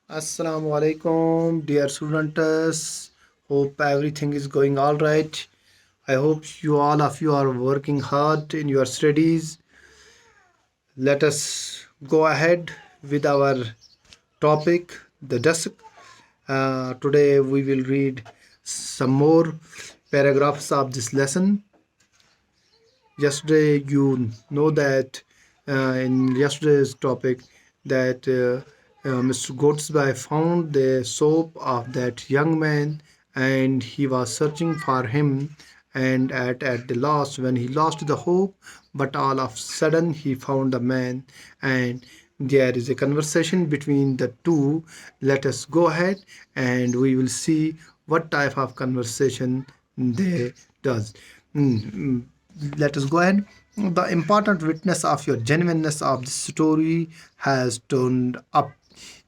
Assalamu alaikum, dear students. Hope everything is going all right. I hope you all of you are working hard in your studies. Let us go ahead with our topic, the dusk. Today we will read some more paragraphs of this lesson. Yesterday, you know that in yesterday's topic that Mr. Goatsby found the soap of that young man and he was searching for him, and at the last when he lost the hope, but all of a sudden he found the man, and there is a conversation between the two. Let us go ahead and we will see what type of conversation they does. Let us go ahead. The important witness of your genuineness of the story has turned up.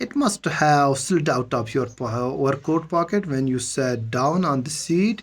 It must have slid out of your overcoat pocket when you sat down on the seat.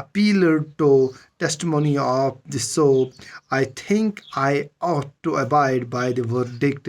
appeal to testimony of the soap, I think I ought to abide by the verdict.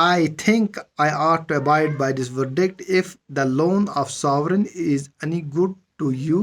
I think I ought to abide by this verdict if the loan of sovereign is any good to you.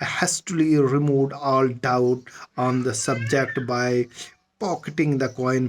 hastily removed all doubt on the subject by pocketing the coin.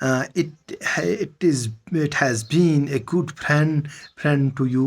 It has been a good friend to you.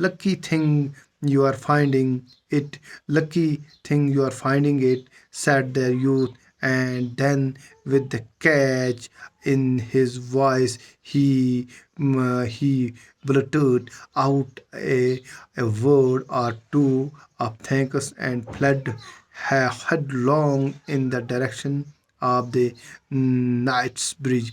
Lucky thing you are finding it, lucky thing you are finding it, said the youth. And then with the catch in his voice, he blurted out a word or two of thanks and fled headlong in the direction of the Knight's Bridge.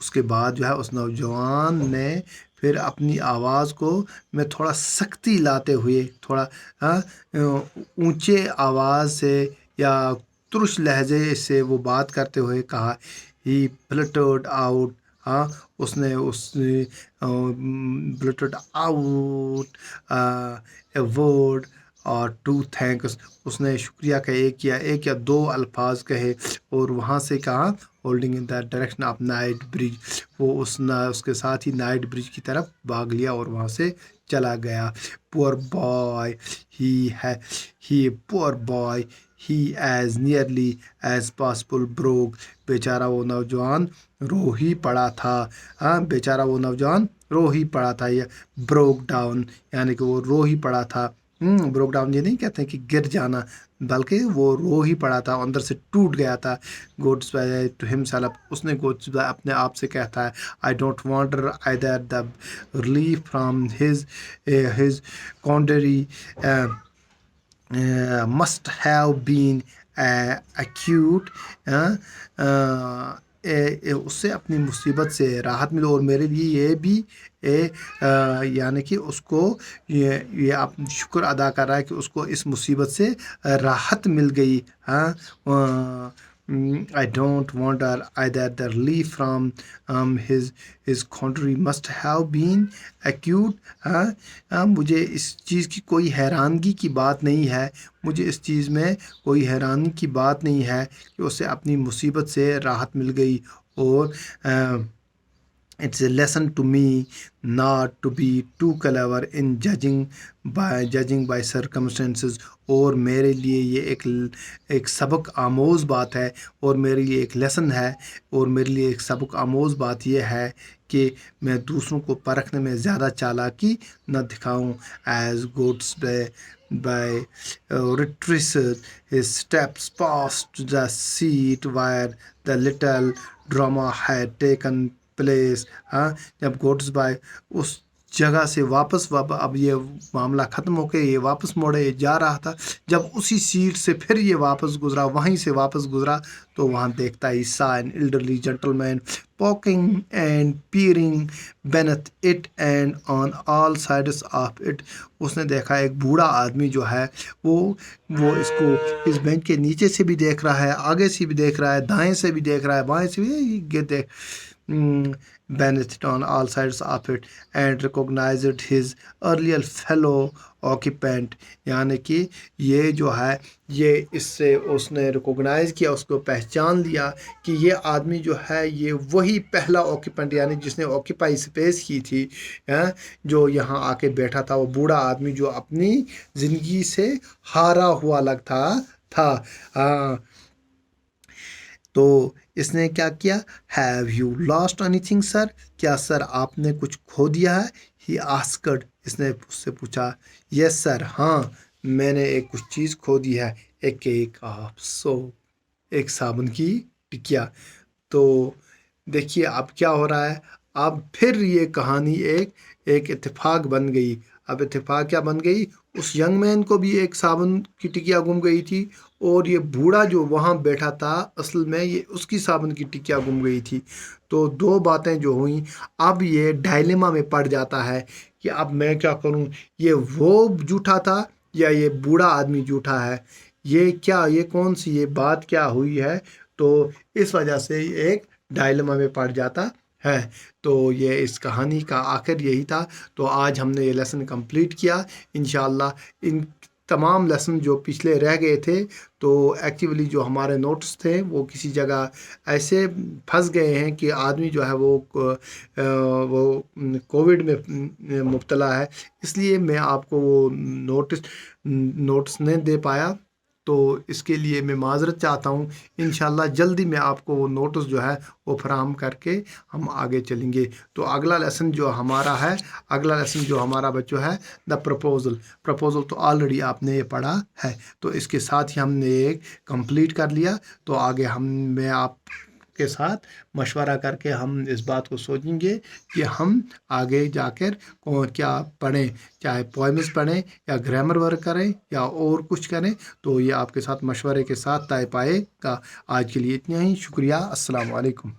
اس کے بعد جو ہے اس نوجوان نے پھر اپنی آواز کو میں تھوڑا سختی لاتے ہوئے تھوڑا اونچے آواز سے یا ترش لہجے سے وہ بات کرتے ہوئے کہا ہی بلٹرڈ آؤٹ. ہاں اس نے بلٹرڈ آؤٹ اے ورڈ اور ٹو تھینکس. اس نے شکریہ کا ایک یا دو الفاظ کہے اور وہاں سے کہا holding in the direction of Knightsbridge. وہ اس کے ساتھ ہی نائٹ برج کی طرف بھاگ لیا اور وہاں سے چلا گیا. Poor boy poor boy he is nearly as possible broke. بیچارہ وہ نوجوان رو ہی پڑا تھا. بیچارہ وہ نوجوان رو ہی پڑا تھا. یہ بروک ڈاؤن یعنی کہ وہ رو ہی پڑا تھا. بروک ڈاؤن یہ نہیں کہتے ہیں کہ گر جانا بلکہ وہ رو ہی پڑا تھا, اندر سے ٹوٹ گیا تھا. Gods by to himself. اس نے گوڈس بائی اپنے آپ سے کہتا ہے I don't wonder either the relief from his quandary must have been acute. اس سے اپنی مصیبت سے راحت ملو اور میرے لیے یہ بھی یعنی کہ اس کو یہ آپ شکر ادا کر رہا ہے کہ اس کو اس مصیبت سے راحت مل گئی. I don't want either the relief from his country must have been acute. مجھے اس چیز کی کوئی حیرانگی کی بات نہیں ہے. مجھے اس چیز میں کوئی حیرانی کی بات نہیں ہے کہ اسے اپنی مصیبت سے راحت مل گئی. اور it's a lesson to me not to be too clever in judging by circumstances. اور میرے لیے یہ ایک سبق آموز بات ہے اور میرے لیے ایک لیسن ہے اور میرے لیے ایک سبق آموز بات یہ ہے کہ میں دوسروں کو پرکھنے میں زیادہ چالاکی نہ دکھاؤں. As goods by retraced his steps past the seat where the little drama had taken place. جب گوڈس بائی اس جگہ سے واپس اب یہ معاملہ ختم ہو کے یہ واپس موڑے جا رہا تھا, جب اسی سیٹ سے پھر یہ واپس گزرا, وہیں سے واپس گزرا تو وہاں دیکھتا ہی saw an elderly gentleman poking and peering beneath it and on all sides of it. اس نے دیکھا ایک بوڑھا آدمی جو ہے وہ اس کو اس بینچ کے نیچے سے بھی دیکھ رہا ہے, آگے سے بھی دیکھ رہا ہے, دائیں سے بھی دیکھ رہا ہے, بائیں سے بھی دیکھ beneath it on all sides of it and recognized his earlier fellow occupant. یعنی کہ یہ جو ہے یہ اس سے اس نے ریکوگنائز کیا, اس کو پہچان لیا کہ یہ آدمی جو ہے یہ وہی پہلا آکیپنٹ یعنی جس نے آکیپائی سپیس کی تھی, جو یہاں آ کے بیٹھا تھا, وہ بوڑھا آدمی جو اپنی زندگی سے ہارا ہوا لگتا تھا. تو اس نے کیا کیا, have you lost anything sir. کیا سر آپ نے کچھ کھو دیا ہے. ہی آسکڈ. اس نے اس سے پوچھا. یس سر. ہاں میں نے ایک کچھ چیز کھو دی ہے. ایک کیک آف سوپ. ایک صابن کی ٹکیا. تو دیکھیے اب کیا ہو رہا ہے. اب پھر یہ کہانی ایک اتفاق بن گئی. اب اتفاق کیا بن گئی, اس ینگ مین کو بھی ایک صابن کی ٹکیا گم گئی تھی اور یہ بوڑھا جو وہاں بیٹھا تھا اصل میں یہ اس کی صابن کی ٹکیا گم گئی تھی. تو دو باتیں جو ہوئیں, اب یہ ڈائلیما میں پڑ جاتا ہے کہ اب میں کیا کروں, یہ وہ جھوٹا تھا یا یہ بوڑھا آدمی جھوٹا ہے, یہ کون سی یہ بات کیا ہوئی ہے. تو اس وجہ سے ایک ڈائلیما میں پڑ جاتا ہے. تو یہ اس کہانی کا آخر یہی تھا. تو آج ہم نے یہ لیسن کمپلیٹ کیا. انشاءاللہ ان تمام لیسن جو پچھلے رہ گئے تھے تو ایکچولی جو ہمارے نوٹس تھے وہ کسی جگہ ایسے پھنس گئے ہیں کہ آدمی جو ہے وہ کووڈ میں مبتلا ہے, اس لیے میں آپ کو وہ نوٹس نہیں دے پایا. تو اس کے لیے میں معذرت چاہتا ہوں. انشاءاللہ جلدی میں آپ کو وہ نوٹس جو ہے وہ فراہم کر کے ہم آگے چلیں گے. تو اگلا لیسن جو ہمارا بچوں ہے دا پرپوزل تو آلریڈی آپ نے یہ پڑھا ہے. تو اس کے ساتھ ہی ہم نے ایک کمپلیٹ کر لیا. تو آگے میں آپ کے ساتھ مشورہ کر کے ہم اس بات کو سوچیں گے کہ ہم آگے جا کر کیا پڑھیں, چاہے پوئمز پڑھیں یا گرامر ورک کریں یا اور کچھ کریں. تو یہ آپ کے ساتھ مشورے کے ساتھ طے پائے گا. آج کے لیے اتنا ہی. شکریہ. السلام علیکم.